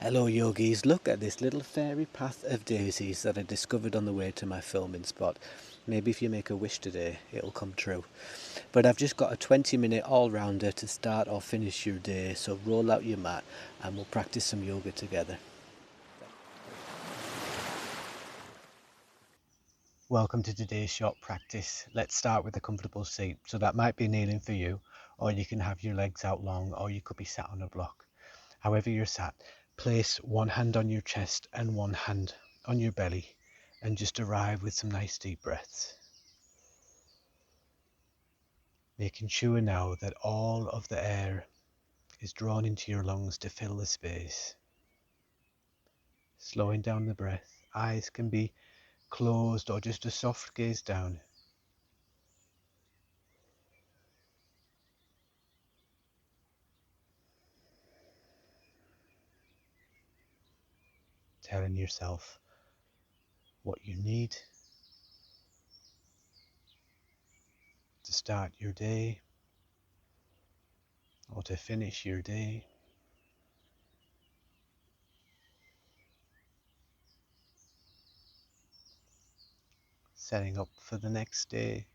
Hello yogis, look at this little fairy path of daisies that I discovered on the way to my filming spot. Maybe if you make a wish today, it'll come true. But I've just got a 20-minute all-rounder to start or finish your day, so roll out your mat and we'll practice some yoga together. Welcome to today's short practice. Let's start with a comfortable seat. So that might be kneeling for you, or you can have your legs out long, or you could be sat on a block. However you're sat, place one hand on your chest and one hand on your belly and just arrive with some nice deep breaths. Making sure now that all of the air is drawn into your lungs to fill the space. Slowing down the breath. Eyes can be closed or just a soft gaze down. Telling yourself what you need to start your day or to finish your day. Setting up for the next day.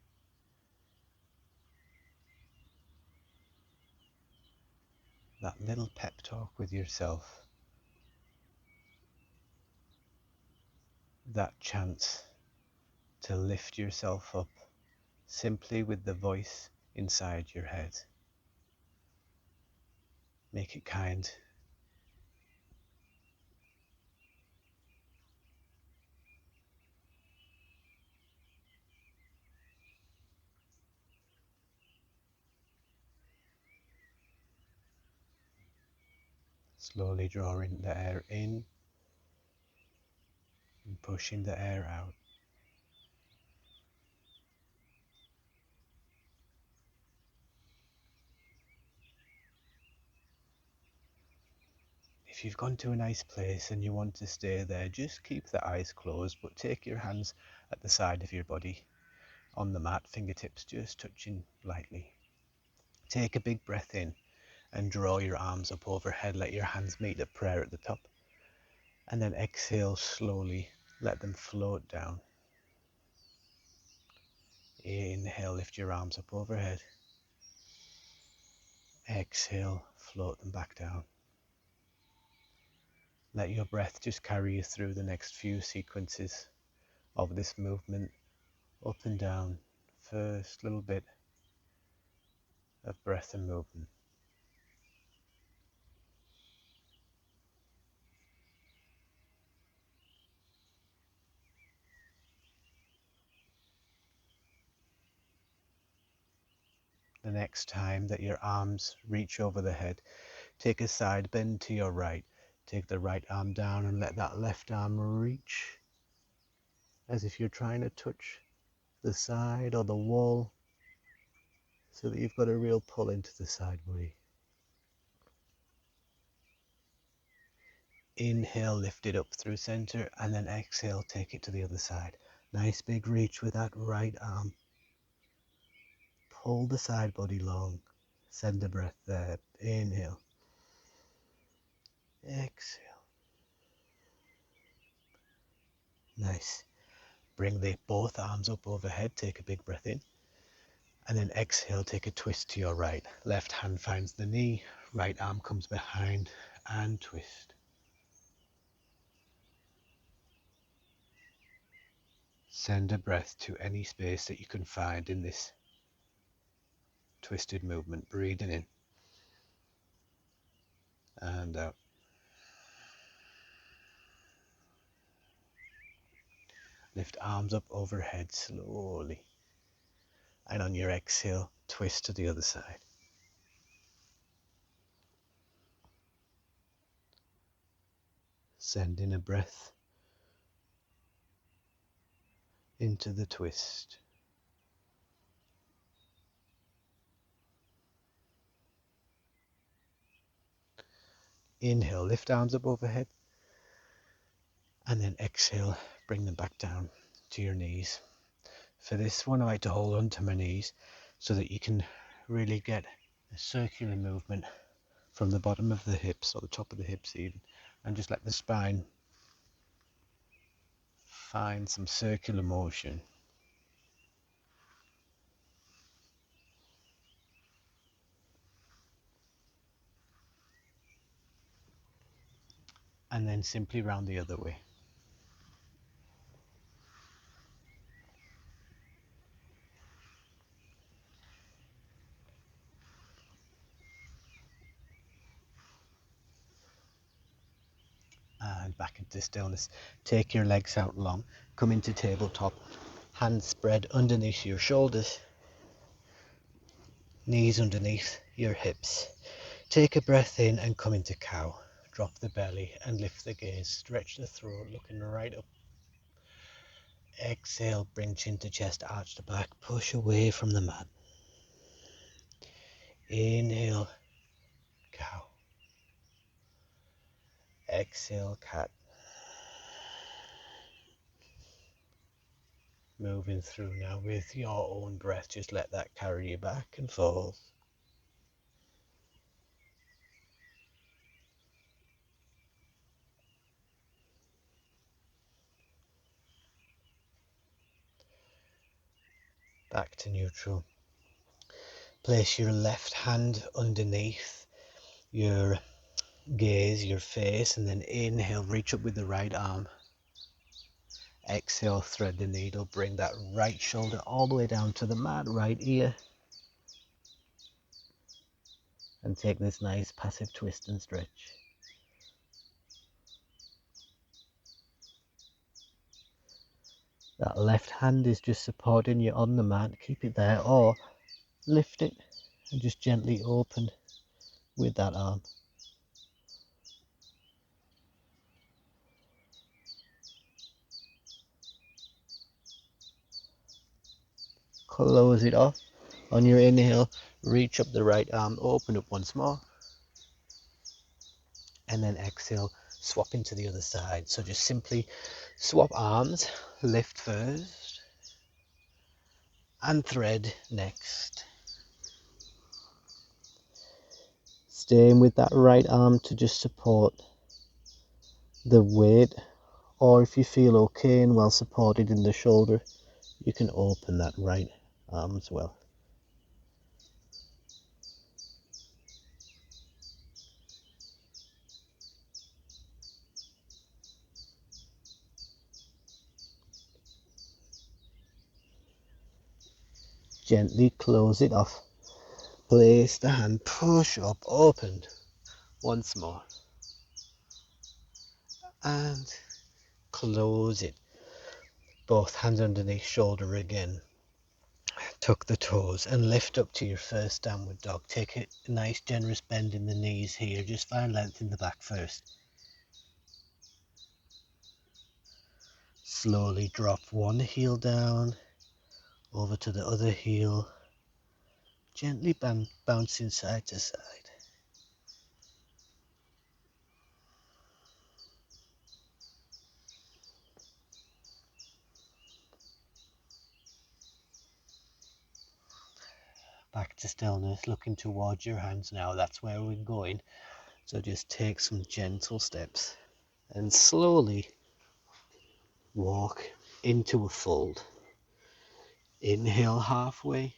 That little pep talk with yourself. That chance to lift yourself up simply with the voice inside your head. Make it kind. Slowly drawing the air in and pushing the air out. If you've gone to a nice place and you want to stay there, just keep the eyes closed, but take your hands at the side of your body on the mat, fingertips just touching lightly. Take a big breath in and draw your arms up overhead. Let your hands meet at prayer at the top. And then exhale slowly. Let them float down. Inhale, lift your arms up overhead. Exhale, float them back down. Let your breath just carry you through the next few sequences of this movement, up and down. First little bit of breath and movement. The next time that your arms reach over the head, take a side bend to your right. Take the right arm down and let that left arm reach as if you're trying to touch the side or the wall so that you've got a real pull into the side body. Inhale, lift it up through center, and then exhale, take it to the other side. Nice big reach with that right arm. Pull the side body long. Send a breath there. Inhale. Exhale. Nice. Bring both arms up overhead. Take a big breath in. And then exhale, take a twist to your right. Left hand finds the knee. Right arm comes behind and twist. Send a breath to any space that you can find in this twisted movement. Breathing in and out. Lift arms up overhead slowly. And on your exhale, twist to the other side. Send in a breath into the twist. Inhale, lift arms up overhead. And then exhale, bring them back down to your knees. For this one, I like to hold onto my knees so that you can really get a circular movement from the bottom of the hips, or the top of the hips even, and just let the spine find some circular motion. And then simply round the other way. And back into stillness. Take your legs out long, come into tabletop, hands spread underneath your shoulders, knees underneath your hips. Take a breath in and come into cow. Drop the belly and lift the gaze, stretch the throat, looking right up. Exhale, bring chin to chest, arch the back, push away from the mat. Inhale, cow. Exhale, cat. Moving through now with your own breath, just let that carry you back and forth. Back to neutral. Place your left hand underneath your gaze, your face, and then inhale, reach up with the right arm. Exhale, thread the needle, bring that right shoulder all the way down to the mat, right ear. And take this nice passive twist and stretch. That left hand is just supporting you on the mat, keep it there, or lift it and just gently open with that arm. Close it off. On your inhale, reach up the right arm, open up once more. And then exhale, swap into the other side. So just simply swap arms, lift first, and thread next. Staying with that right arm to just support the weight, or if you feel okay and well supported in the shoulder, you can open that right arm as well. Gently close it off. Place the hand, push up, open once more. And close it. Both hands underneath shoulder again. Tuck the toes and lift up to your first downward dog. Take a nice generous bend in the knees here. Just find length in the back first. Slowly drop one heel down, over to the other heel. Gently bouncing side to side. Back to stillness, looking towards your hands now. That's where we're going. So just take some gentle steps and slowly walk into a fold. Inhale halfway.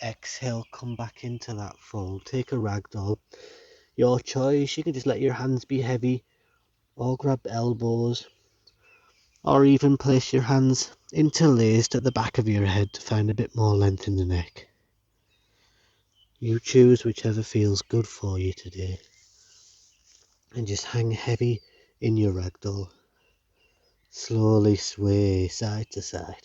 Exhale, come back into that fold. Take a ragdoll. Your choice. You can just let your hands be heavy, or grab elbows, or even place your hands interlaced at the back of your head to find a bit more length in the neck. You choose whichever feels good for you today. And just hang heavy in your ragdoll. Slowly sway side to side.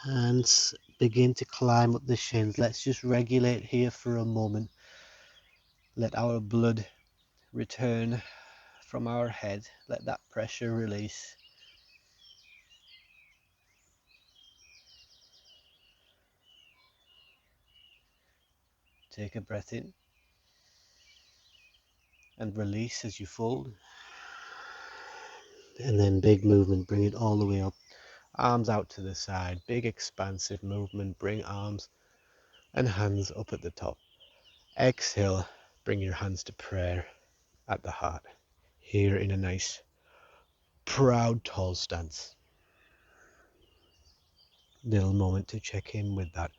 Hands begin to climb up the shins. Let's just regulate here for a moment. Let our blood return from our head. Let that pressure release. Take a breath in and release as you fold. And then big movement, bring it all the way up. Arms out to the side, big expansive movement. Bring arms and hands up at the top. Exhale, bring your hands to prayer at the heart. Here in a nice, proud, tall stance. Little moment to check in with that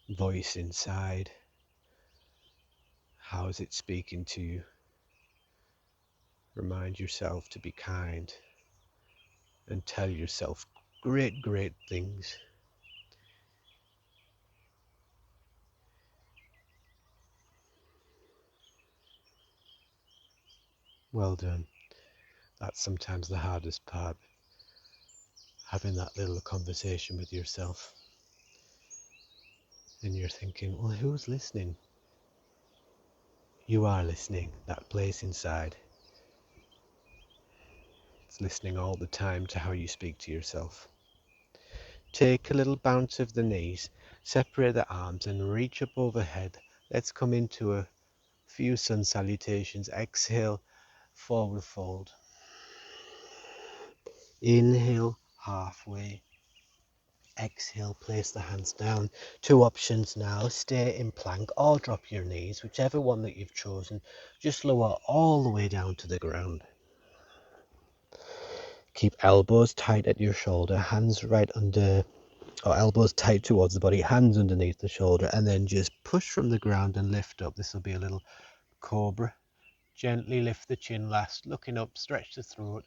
voice inside. How is it speaking to you? Remind yourself to be kind and tell yourself great, great things. Well done. That's sometimes the hardest part, having that little conversation with yourself. And you're thinking, well, who's listening? You are listening, that place inside. It's listening all the time to how you speak to yourself. Take a little bounce of the knees, separate the arms and reach up overhead. Let's come into a few sun salutations. Exhale, forward fold. Inhale, halfway. Exhale, place the hands down. Two options now. Stay in plank or drop your knees, whichever one that you've chosen. Just lower all the way down to the ground. Keep elbows tight at your shoulder, hands right under, or elbows tight towards the body, hands underneath the shoulder, and then just push from the ground and lift up. This will be a little cobra. Gently lift the chin last, looking up, stretch the throat.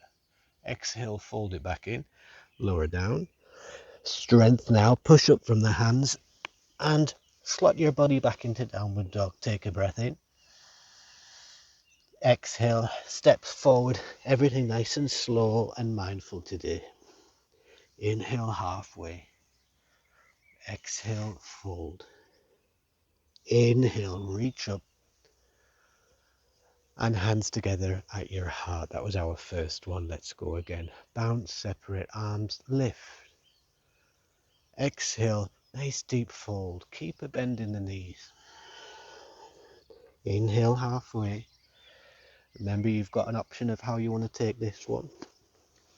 Exhale, fold it back in, lower down. Strength now, push up from the hands and slot your body back into downward dog. Take a breath in. Exhale, steps forward, everything nice and slow and mindful today. Inhale, halfway. Exhale, fold. Inhale, reach up and hands together at your heart. That was our first one. Let's go again. Bounce, separate arms, lift. Exhale, nice deep fold. Keep a bend in the knees. Inhale, halfway. Remember, you've got an option of how you want to take this one.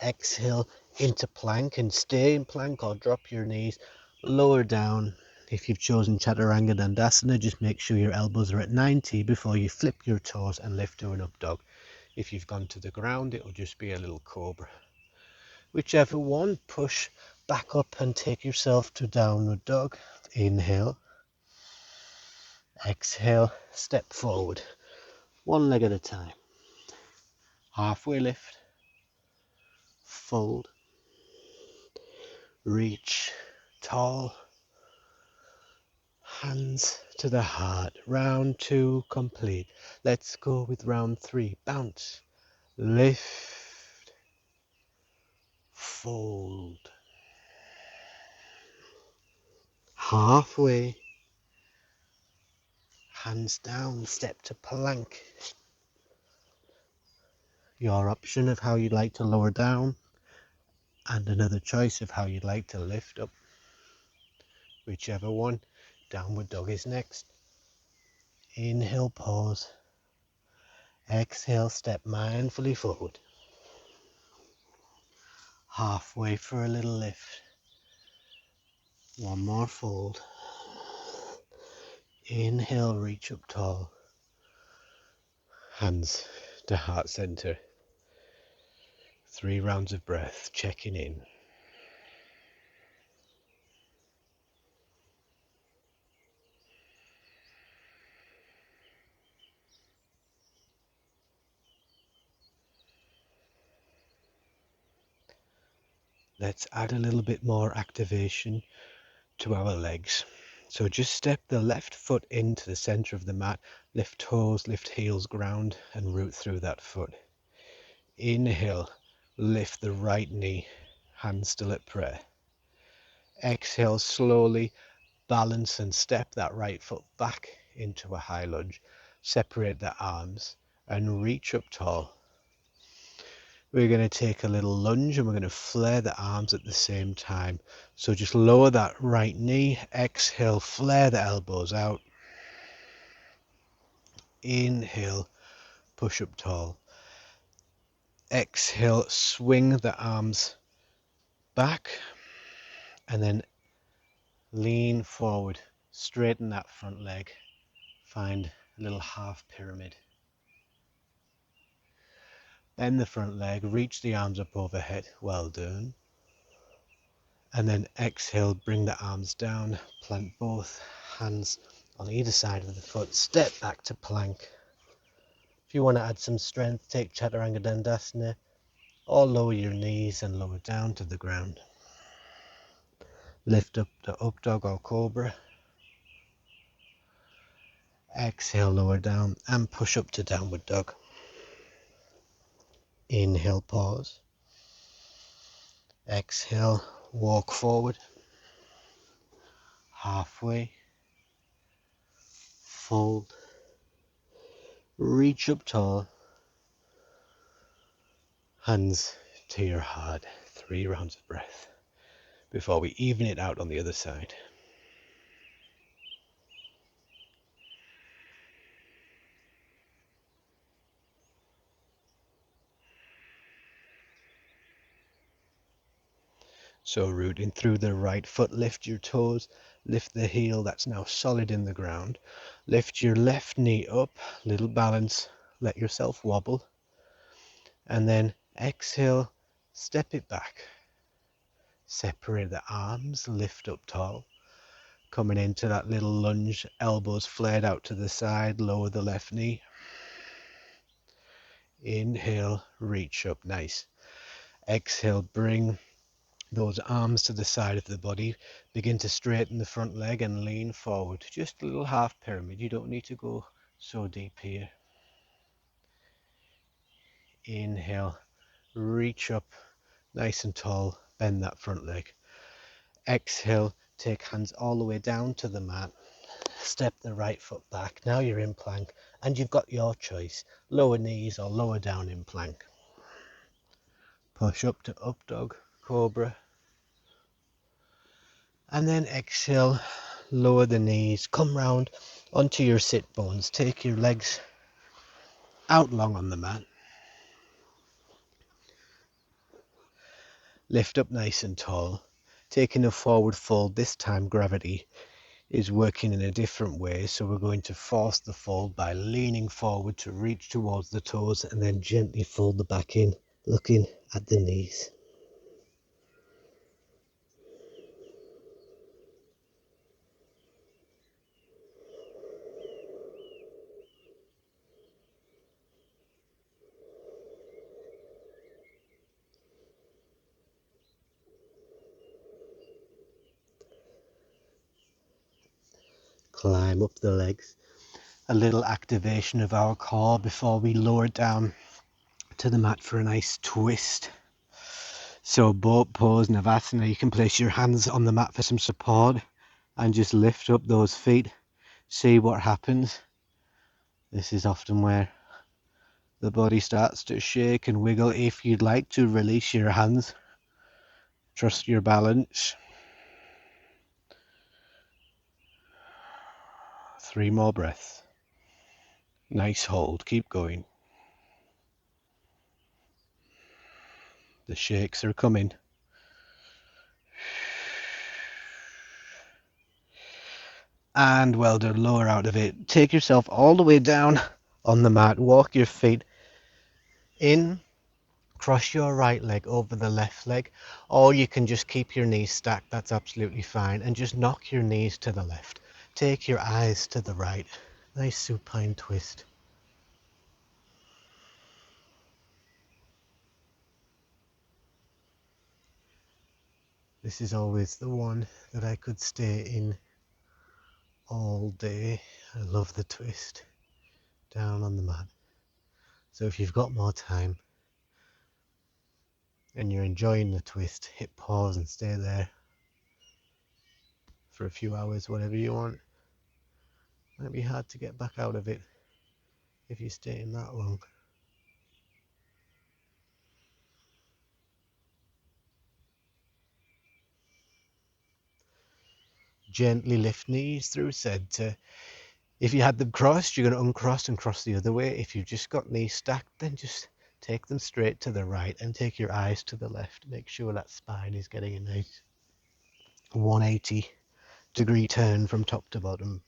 Exhale into plank and stay in plank or drop your knees. Lower down. If you've chosen Chaturanga Dandasana, just make sure your elbows are at 90 before you flip your toes and lift to an up dog. If you've gone to the ground, it'll just be a little cobra. Whichever one, push back up and take yourself to downward dog. Inhale. Exhale, step forward. One leg at a time. Halfway lift. Fold. Reach. Tall. Hands to the heart. Round 2 complete. Let's go with round 3. Bounce. Lift. Fold. Halfway. Hands down. Step to plank. Your option of how you'd like to lower down. And another choice of how you'd like to lift up. Whichever one. Downward dog is next. Inhale, pause. Exhale, step mindfully forward. Halfway for a little lift. One more fold. Inhale, reach up tall. Hands to heart center. 3 rounds of breath, checking in. Let's add a little bit more activation to our legs. So just step the left foot into the center of the mat, lift toes, lift heels, ground, and root through that foot. Inhale, lift the right knee, hands still at prayer. Exhale, slowly balance and step that right foot back into a high lunge. Separate the arms and reach up tall. We're going to take a little lunge and we're going to flare the arms at the same time. So just lower that right knee, exhale, flare the elbows out. Inhale, push up tall. Exhale, swing the arms back and then lean forward. Straighten that front leg. Find a little half pyramid. Bend the front leg, reach the arms up overhead. Well done. And then exhale, bring the arms down, plant both hands on either side of the foot, step back to plank. If you want to add some strength, take Chaturanga Dandasana, or lower your knees and lower down to the ground. Lift up to up dog or cobra. Exhale, lower down and push up to downward dog. Inhale, pause. Exhale, walk forward. Halfway. Fold. Reach up tall. Hands to your heart. 3 rounds of breath before we even it out on the other side. So rooting through the right foot, lift your toes, lift the heel that's now solid in the ground. Lift your left knee up, little balance, let yourself wobble. And then exhale, step it back. Separate the arms, lift up tall. Coming into that little lunge, elbows flared out to the side, lower the left knee. Inhale, reach up, nice. Exhale, bring those arms to the side of the body. Begin to straighten the front leg and lean forward. Just a little half pyramid. You don't need to go so deep here. Inhale, reach up nice and tall. Bend that front leg. Exhale, take hands all the way down to the mat. Step the right foot back. Now you're in plank and you've got your choice. Lower knees or lower down in plank. Push up to up dog, cobra. And then exhale, lower the knees, come round onto your sit bones. Take your legs out long on the mat. Lift up nice and tall. Taking a forward fold, this time gravity is working in a different way. So we're going to force the fold by leaning forward to reach towards the toes and then gently fold the back in, looking at the knees. Climb up the legs. A little activation of our core before we lower down to the mat for a nice twist. So boat pose, Navasana, you can place your hands on the mat for some support and just lift up those feet. See what happens. This is often where the body starts to shake and wiggle. If you'd like to release your hands, trust your balance. 3 more breaths. Nice hold, keep going. The shakes are coming. And well done, lower out of it. Take yourself all the way down on the mat. Walk your feet in. Cross your right leg over the left leg. Or you can just keep your knees stacked. That's absolutely fine. And just knock your knees to the left. Take your eyes to the right. Nice supine twist. This is always the one that I could stay in all day. I love the twist down on the mat. So if you've got more time and you're enjoying the twist, hit pause and stay there for a few hours, whatever you want. Might be hard to get back out of it if you stay in that long. Gently lift knees through center. If you had them crossed, you're going to uncross and cross the other way. If you've just got knees stacked, then just take them straight to the right and take your eyes to the left. Make sure that spine is getting a nice 180-degree turn from top to bottom.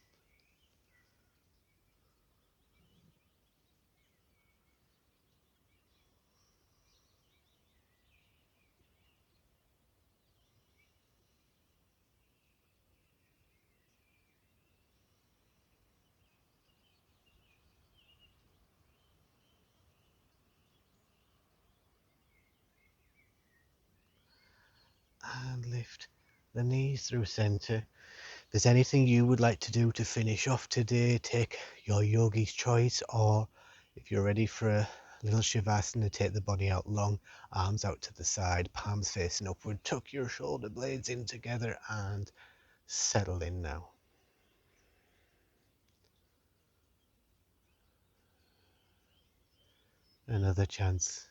And lift the knees through center. If there's anything you would like to do to finish off today, take your yogi's choice, or if you're ready for a little shavasana, take the body out long, arms out to the side, palms facing upward, tuck your shoulder blades in together and settle in now. Another chance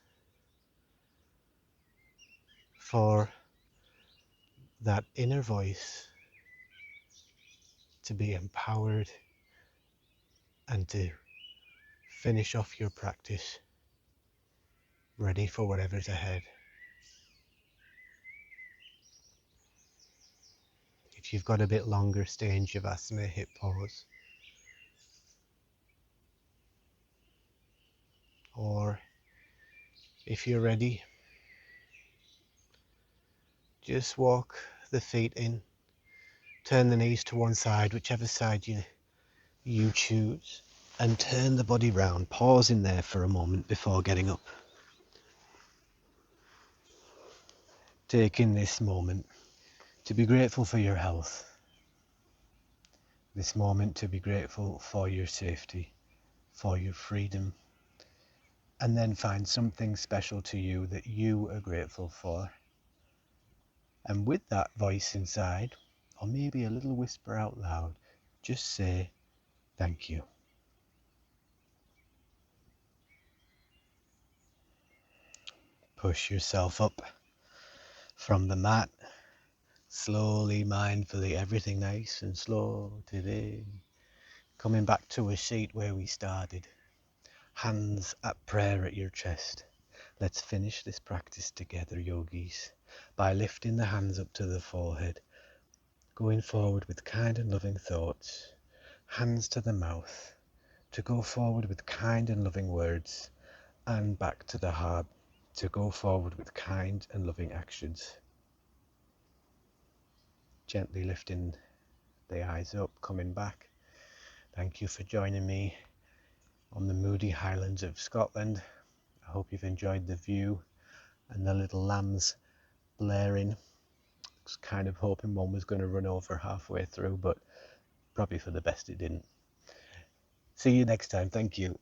for that inner voice to be empowered and to finish off your practice, ready for whatever's ahead. If you've got a bit longer, stay in Shavasana, hip pause. Or if you're ready, just walk the feet in, turn the knees to one side, whichever side you choose, and turn the body round. Pause in there for a moment before getting up. Taking this moment to be grateful for your health, this moment to be grateful for your safety, for your freedom, and then find something special to you that you are grateful for. And with that voice inside, or maybe a little whisper out loud, just say thank you. Push yourself up from the mat, slowly, mindfully, everything nice and slow today. Coming back to a seat where we started. Hands at prayer at your chest. Let's finish this practice together, yogis, by lifting the hands up to the forehead, going forward with kind and loving thoughts, hands to the mouth, to go forward with kind and loving words, and back to the heart, to go forward with kind and loving actions. Gently lifting the eyes up, coming back. Thank you for joining me on the moody highlands of Scotland. I hope you've enjoyed the view and the little lambs blaring. I was kind of hoping one was going to run over halfway through, but probably for the best it didn't. See you next time. Thank you.